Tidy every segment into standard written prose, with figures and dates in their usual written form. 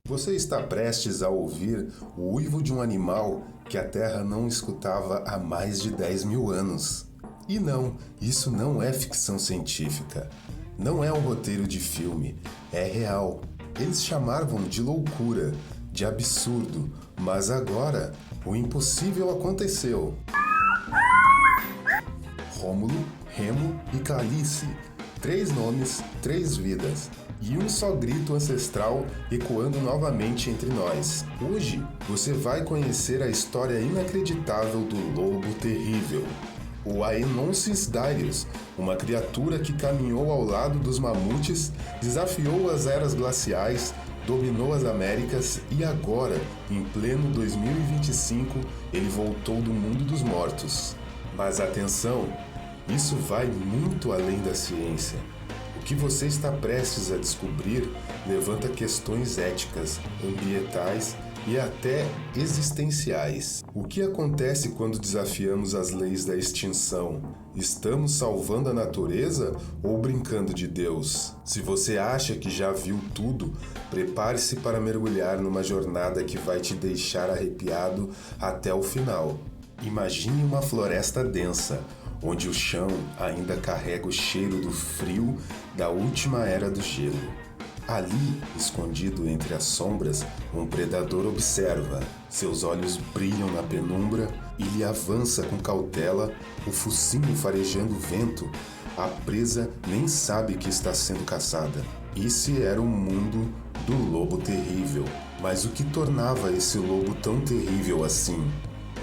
Você está prestes a ouvir o uivo de um animal que a Terra não escutava há mais de 10 mil anos. E não, isso não é ficção científica. Não é um roteiro de filme, é real. Eles chamavam de loucura, de absurdo, mas agora o impossível aconteceu. Rômulo, Remo e Calice. 3 nomes, 3 vidas. E um só grito ancestral ecoando novamente entre nós. Hoje você vai conhecer a história inacreditável do lobo terrível. O Aenonsis Darius, uma criatura que caminhou ao lado dos mamutes, desafiou as eras glaciais, dominou as Américas e agora, em pleno 2025, ele voltou do mundo dos mortos. Mas atenção, isso vai muito além da ciência. O que você está prestes a descobrir levanta questões éticas, ambientais e até existenciais. O que acontece quando desafiamos as leis da extinção? Estamos salvando a natureza ou brincando de Deus? Se você acha que já viu tudo, prepare-se para mergulhar numa jornada que vai te deixar arrepiado até o final. Imagine uma floresta densa, onde o chão ainda carrega o cheiro do frio da última era do gelo. Ali, escondido entre as sombras, um predador observa. Seus olhos brilham na penumbra e lhe avança com cautela, o focinho farejando o vento. A presa nem sabe que está sendo caçada. Esse era o mundo do lobo terrível. Mas o que tornava esse lobo tão terrível assim?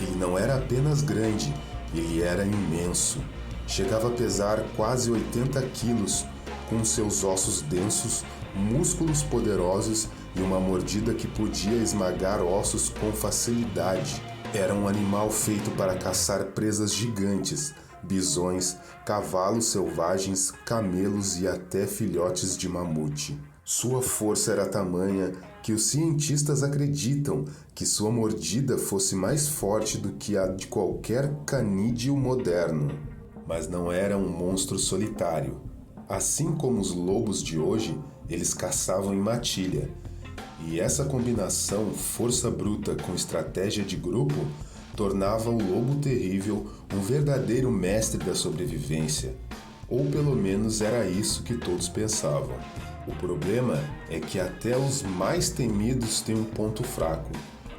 Ele não era apenas grande, ele era imenso. Chegava a pesar quase 80 quilos, com seus ossos densos, músculos poderosos e uma mordida que podia esmagar ossos com facilidade. Era um animal feito para caçar presas gigantes, bisões, cavalos selvagens, camelos e até filhotes de mamute. Sua força era tamanha que os cientistas acreditam que sua mordida fosse mais forte do que a de qualquer canídeo moderno. Mas não era um monstro solitário. Assim como os lobos de hoje, eles caçavam em matilha. E essa combinação, força bruta com estratégia de grupo, tornava o lobo terrível um verdadeiro mestre da sobrevivência. Ou pelo menos era isso que todos pensavam. O problema é que até os mais temidos têm um ponto fraco.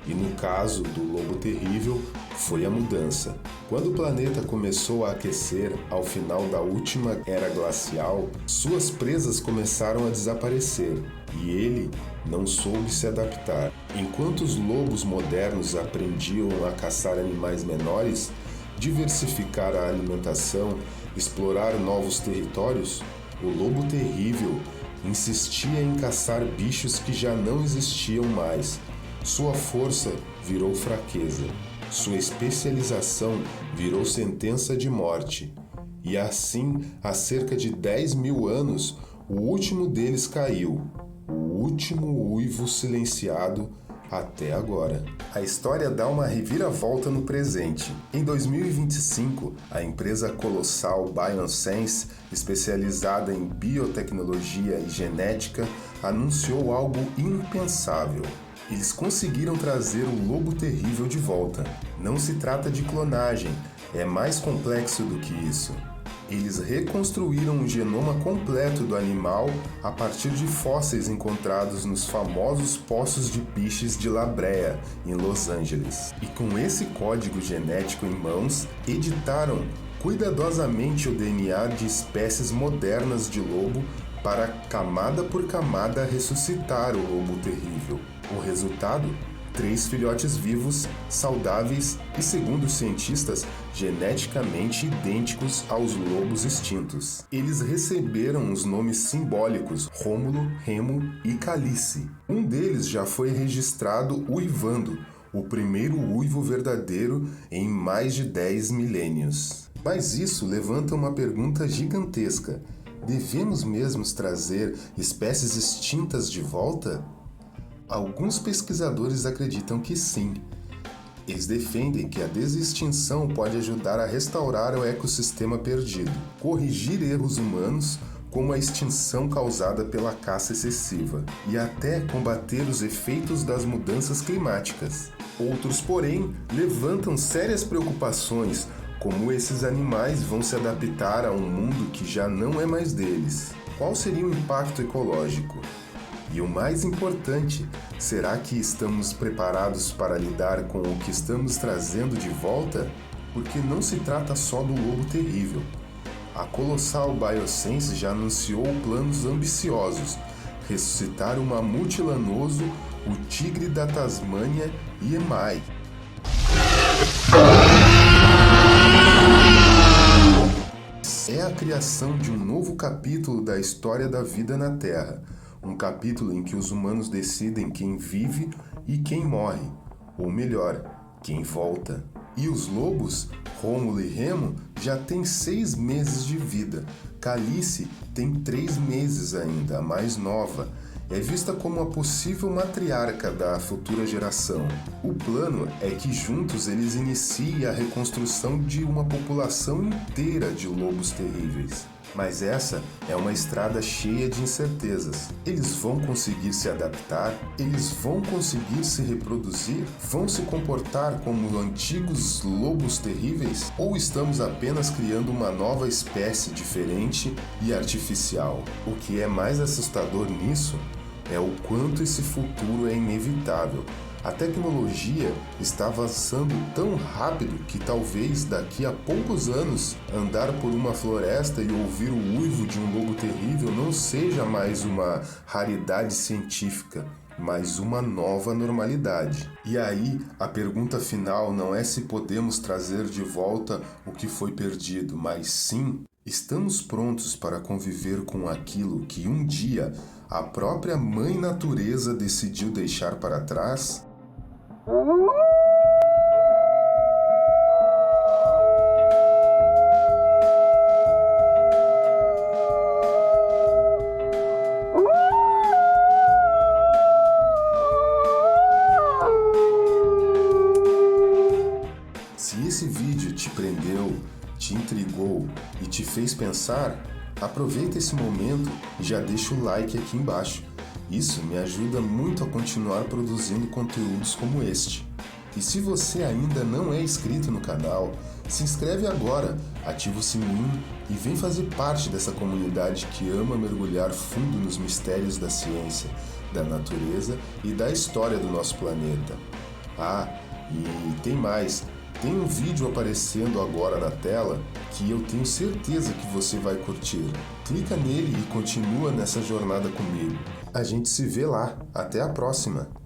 E no caso do lobo terrível, foi a mudança. Quando o planeta começou a aquecer ao final da última era glacial, suas presas começaram a desaparecer e ele não soube se adaptar. Enquanto os lobos modernos aprendiam a caçar animais menores, diversificar a alimentação, explorar novos territórios, o lobo terrível insistia em caçar bichos que já não existiam mais. Sua força virou fraqueza. Sua especialização virou sentença de morte. E assim, há cerca de 10 mil anos, o último deles caiu. O último uivo silenciado até agora. A história dá uma reviravolta no presente. Em 2025, a empresa colossal Biosense, especializada em biotecnologia e genética, anunciou algo impensável. Eles conseguiram trazer o lobo terrível de volta. Não se trata de clonagem, é mais complexo do que isso. Eles reconstruíram um genoma completo do animal a partir de fósseis encontrados nos famosos poços de piches de La Brea, em Los Angeles. E com esse código genético em mãos, editaram cuidadosamente o DNA de espécies modernas de lobo para, camada por camada, ressuscitar o lobo terrível. O resultado? 3 filhotes vivos, saudáveis e, segundo os cientistas, geneticamente idênticos aos lobos extintos. Eles receberam os nomes simbólicos Rômulo, Remo e Calice. Um deles já foi registrado uivando, o primeiro uivo verdadeiro em mais de 10 milênios. Mas isso levanta uma pergunta gigantesca. Devemos mesmo trazer espécies extintas de volta? Alguns pesquisadores acreditam que sim. Eles defendem que a desextinção pode ajudar a restaurar o ecossistema perdido, corrigir erros humanos, como a extinção causada pela caça excessiva, e até combater os efeitos das mudanças climáticas. Outros, porém, levantam sérias preocupações, como esses animais vão se adaptar a um mundo que já não é mais deles. Qual seria o impacto ecológico? E o mais importante, será que estamos preparados para lidar com o que estamos trazendo de volta? Porque não se trata só do lobo terrível. A Colossal Biosense já anunciou planos ambiciosos: ressuscitar o mamute lanoso, o tigre da Tasmânia e emai. É a criação de um novo capítulo da história da vida na Terra, um capítulo em que os humanos decidem quem vive e quem morre, ou melhor, quem volta. E os lobos, Rômulo e Remo, já têm 6 meses de vida. Calice tem 3 meses ainda, a mais nova. É vista como a possível matriarca da futura geração. O plano é que juntos eles iniciem a reconstrução de uma população inteira de lobos terríveis. Mas essa é uma estrada cheia de incertezas. Eles vão conseguir se adaptar? Eles vão conseguir se reproduzir? Vão se comportar como antigos lobos terríveis? Ou estamos apenas criando uma nova espécie diferente e artificial? O que é mais assustador nisso é o quanto esse futuro é inevitável. A tecnologia está avançando tão rápido que talvez daqui a poucos anos andar por uma floresta e ouvir o uivo de um lobo terrível não seja mais uma raridade científica, mas uma nova normalidade. E aí, a pergunta final não é se podemos trazer de volta o que foi perdido, mas sim, estamos prontos para conviver com aquilo que um dia a própria Mãe Natureza decidiu deixar para trás? Se esse vídeo te prendeu, te intrigou e te fez pensar, aproveita esse momento e já deixa o like aqui embaixo. Isso me ajuda muito a continuar produzindo conteúdos como este. E se você ainda não é inscrito no canal, se inscreve agora, ativa o sininho e vem fazer parte dessa comunidade que ama mergulhar fundo nos mistérios da ciência, da natureza e da história do nosso planeta. Ah, e tem mais. Tem um vídeo aparecendo agora na tela que eu tenho certeza que você vai curtir. Clica nele e continua nessa jornada comigo. A gente se vê lá. Até a próxima!